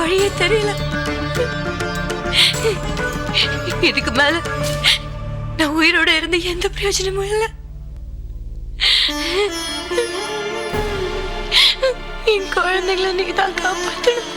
வழியே தெரியல. இதுக்கு மேல நான் உயிரோட இருந்து எந்த பிரயோஜனமும் இல்லை. என் குழந்தைகளை நீ தான் காப்பாற்றணும்.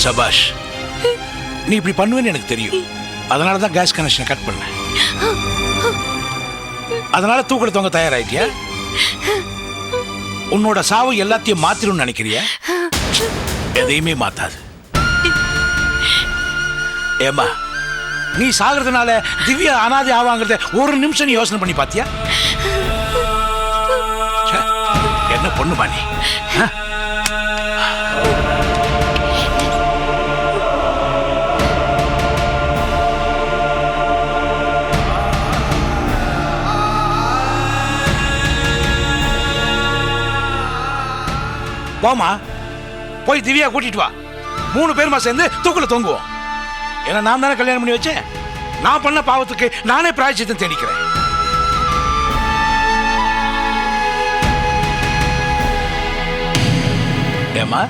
சபாஷ், நீ இப்படி பண்ணுவேன்னு எனக்கு தெரியும். அதனால தான் கேஸ் கனெக்ஷனை கட் பண்ண. அதனால தூக்கில தொங்க தயாராயிட்டியா? உன்னோட சாவு எல்லாத்தையும் மாத்திரும் நினைக்கிறியா? எதையுமே மாத்தாது. ஏமா, நீ சாகிறதுனால திவ்யா அனாதை ஆவாங்கிறத ஒரு நிமிஷம் நீ யோசனை பண்ணி பாத்தியா? என்ன பொண்ணுமா நீ? போமா, போய் திவ்யா கூட்டிட்டு வா. 3 பேருமா சேர்ந்து தூக்குல தொங்குவோம். ஏன்னா நான் தானே கல்யாணம் பண்ணி வச்சேன். நான் பண்ண பாவத்துக்கு நானே பிராயச்சித்தம் தேடிக்கிறேன். ஏமா,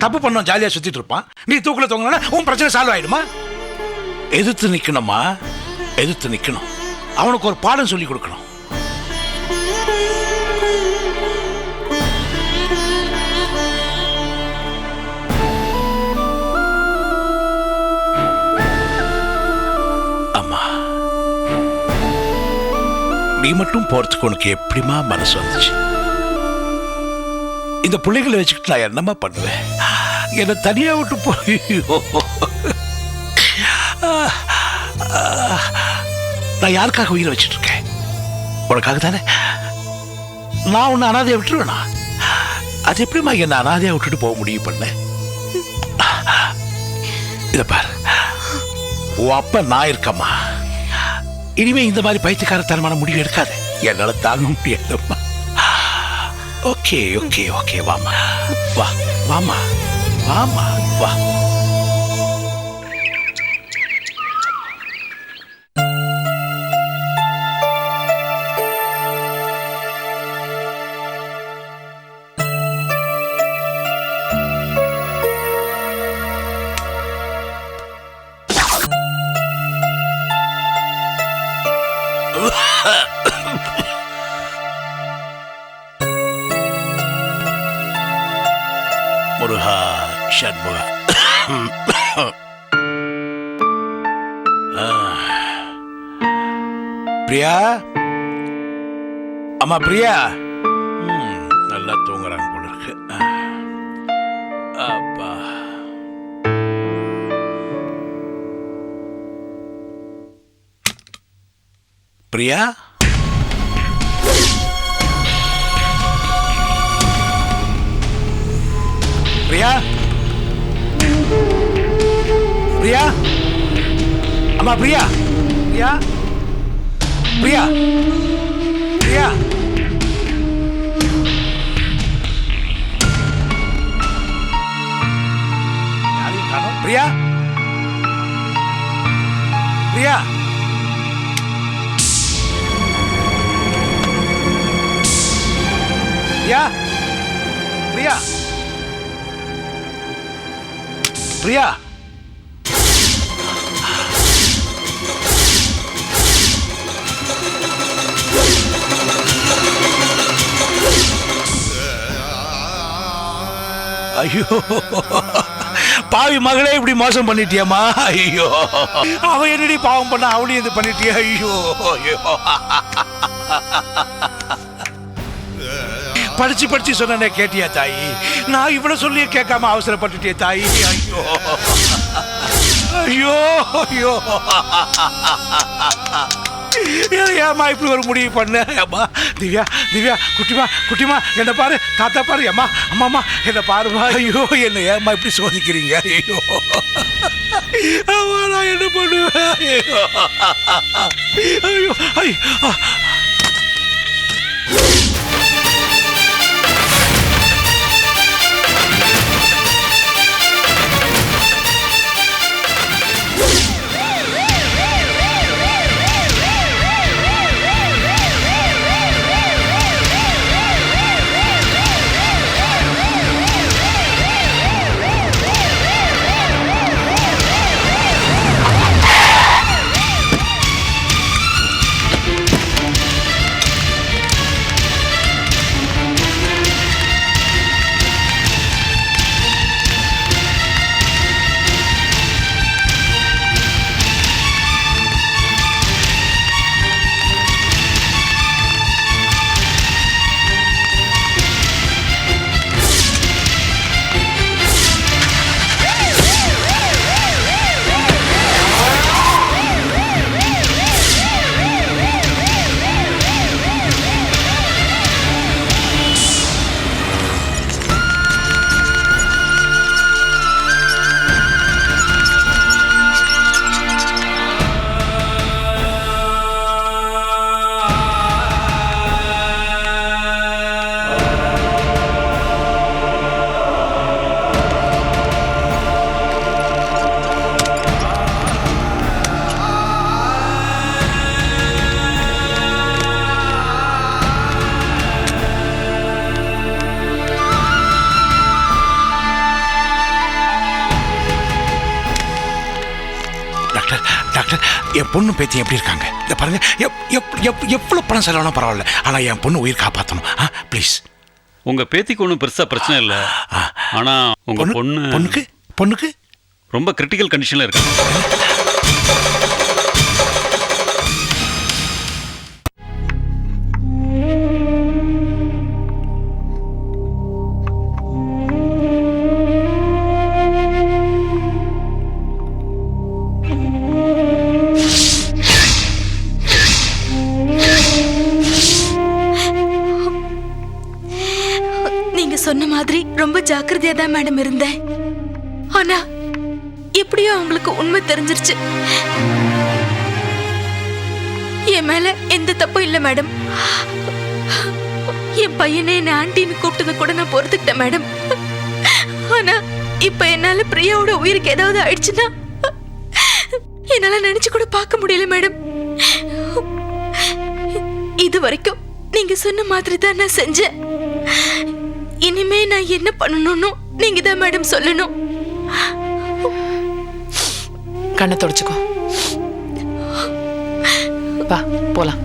தப்பு பண்ணோம் ஜாலியா சுத்திட்டு இருப்பான். நீ தூக்குல தொங்கினா உன் பிரச்சனை சால்வ் ஆயிடுமா? எதிர்த்து நிக்கணுமா, எதிர்த்து நிக்கணும். அவனுக்கு ஒரு பாடம் சொல்லி கொடுக்கணும். நீ மட்டும் போறதுக்கு உனக்கு எப்படிமா மனசு வந்துச்சு? இந்த பிள்ளைகளை வச்சுக்கிட்டு நான் என்னமா பண்ணுவேன்? என்னை தனியா விட்டு போய் நான் யாருக்காக உயிரை வச்சுட்டு இருக்கேன்? உனக்காக தானே. நான் உன்னை அனாதையா விட்டுருவேனா? அது எப்படிமா என்ன அனாதையா விட்டுட்டு போக முடியும் பண்ண? இத பாரு, உன் அப்ப நான் இருக்கம்மா. இனிமே இந்த மாதிரி பைத்தியக்காரத்தனமான முடிவு எடுக்காது. என்னால தாங்க முடியாதும்மா. ஓகே ஓகே ஓகே, வாமா வா, வாமா வாமா வா. முருகா ஷண்முகா. பிரியா, அம்மா பிரியா. நல்லா தூங்குறாங்க போல இருக்கு. அப்பா, பிரியா, பிரியா, பிரியா, அம்மா பிரியா, பிரியா, பிரியா, பிரியா. யாரையும் காணோம். பிரியா, பிரியா, பிரியா, பிரியா, பிரியா. ஐயோ, பாவி மகளே, இப்படி மோசம் பண்ணிட்டியம்மா. ஐயோ, அவ என்னடி பாவம் பண்ண, அவளையும் இது பண்ணிட்டியா? ஐயோ ஐயோ, படிச்சு படிச்சு சொன்னே கேட்டியா தாயி? நான் இவ்வளவு சொல்லியே கேட்காம அவசரப்பட்டுட்டே தாயி. ஐயோ ஐயோ ஐயோ, ஏமா இப்படி ஒரு முடிவு பண்ண? அம்மா திவ்யா, திவ்யா, குட்டிமா, குட்டிமா, என்ன பாரு, தாத்தா பாரு, அம்மா, அம்மாம்மா என்ன பாருமா. ஐயோ, என்ன ஏமா இப்படி சோதிக்கிறீங்க? ஐயோ, நான் என்ன பண்ணுவேன்? ஐயோ ஐயோ. என் பொண்ணு பேத்தி எப்படி இருக்காங்க? இதை பாருங்க, எவ்வளவு பணம் செலவானா பரவாயில்ல, ஆனா என் பொண்ணு உயிர் காப்பாற்றணும். ப்ளீஸ். உங்க பேத்திக்கு ஒன்றும் பெருசா பிரச்சனை இல்லை, ஆனா உங்க பொண்ணுக்கு ரொம்ப கிரிட்டிக்கல் கண்டிஷன்ல இருக்காங்க. ஜாக்கிரதையா தான் மேடம் இருந்தேன். ஆனா எப்படியோ அவங்களுக்கு உண்மை தெரிஞ்சிருச்சு. என் மேல எந்த தப்பும் இல்ல மேடம். என் பையனை என்ன ஆண்டின்னு கூப்பிட்டதை கூட நான் பொறுத்துக்கிட்டேன் மேடம். ஆனா இப்ப என்னால பிரியாவோட உயிருக்கு ஏதாவது ஆயிடுச்சுன்னா என்னால நினைச்சு கூட பார்க்க முடியல மேடம். இது வரைக்கும் நீங்க சொன்ன மாதிரி தான் நான் செஞ்சேன். இனிமே நான் என்ன பண்ணணும்னு நீங்க தான் மேடம் சொல்லணும். கண்ணை தொடச்சுக்கோ. வா போலாம்.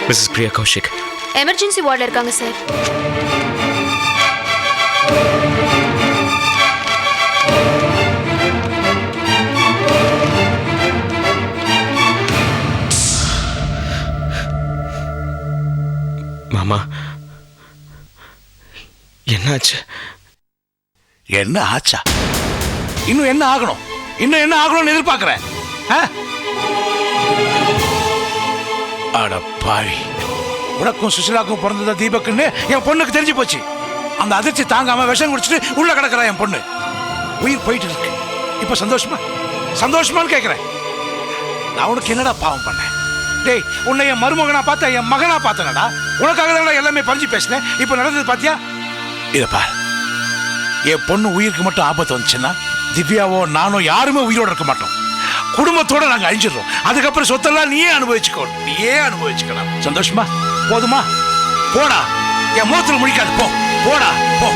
மிஸ்ஸஸ் பிரியா கௌஷிக் எமர்ஜென்சி வார்டில் இருக்காங்க சார். மாமா என்னாச்சு? என்ன ஆச்சா? இன்னும் என்ன ஆகணும்? இன்னும் என்ன ஆகணும்னு எதிர்பார்க்கிறேன்? அட பாவி, உனக்கும் சுசிலாக்கும் பிறந்ததா தீபக்குன்னு என் பொண்ணுக்கு தெரிஞ்சு போச்சு. அந்த அதிர்ச்சி தாங்காம விஷம் குடிச்சிட்டு உள்ள கிடக்குறா என் பொண்ணு. உயிர் போயிட்டு இருக்கு. இப்ப சந்தோஷமா? சந்தோஷமான்னு கேட்கிறேன். நான் உனக்கு என்னடா பாவம் பண்ணேன்? டேய், உன்னை என் மருமகனா பார்த்த என் மகனா பார்த்தனடா. உனக்காக தான் எல்லாமே பறிஞ்சு பேசினேன். இப்ப நடந்தது பாத்தியா? இதப்பா, என் பொண்ணு உயிருக்கு மட்டும் ஆபத்து வந்துச்சுன்னா திவ்யாவோ நானோ யாருமே உயிரோட இருக்க மாட்டோம். குடும்பத்தோட நாங்க அழிஞ்சிடறோம். அதுக்கப்புறம் சொத்தெல்லாம் நீயே அனுபவிச்சுக்கோ. நீயே அனுபவிச்சுக்கலாம். சந்தோஷமா? போதுமா? போடா, என் முகத்துல முடிக்காது. போ, போடா, போ.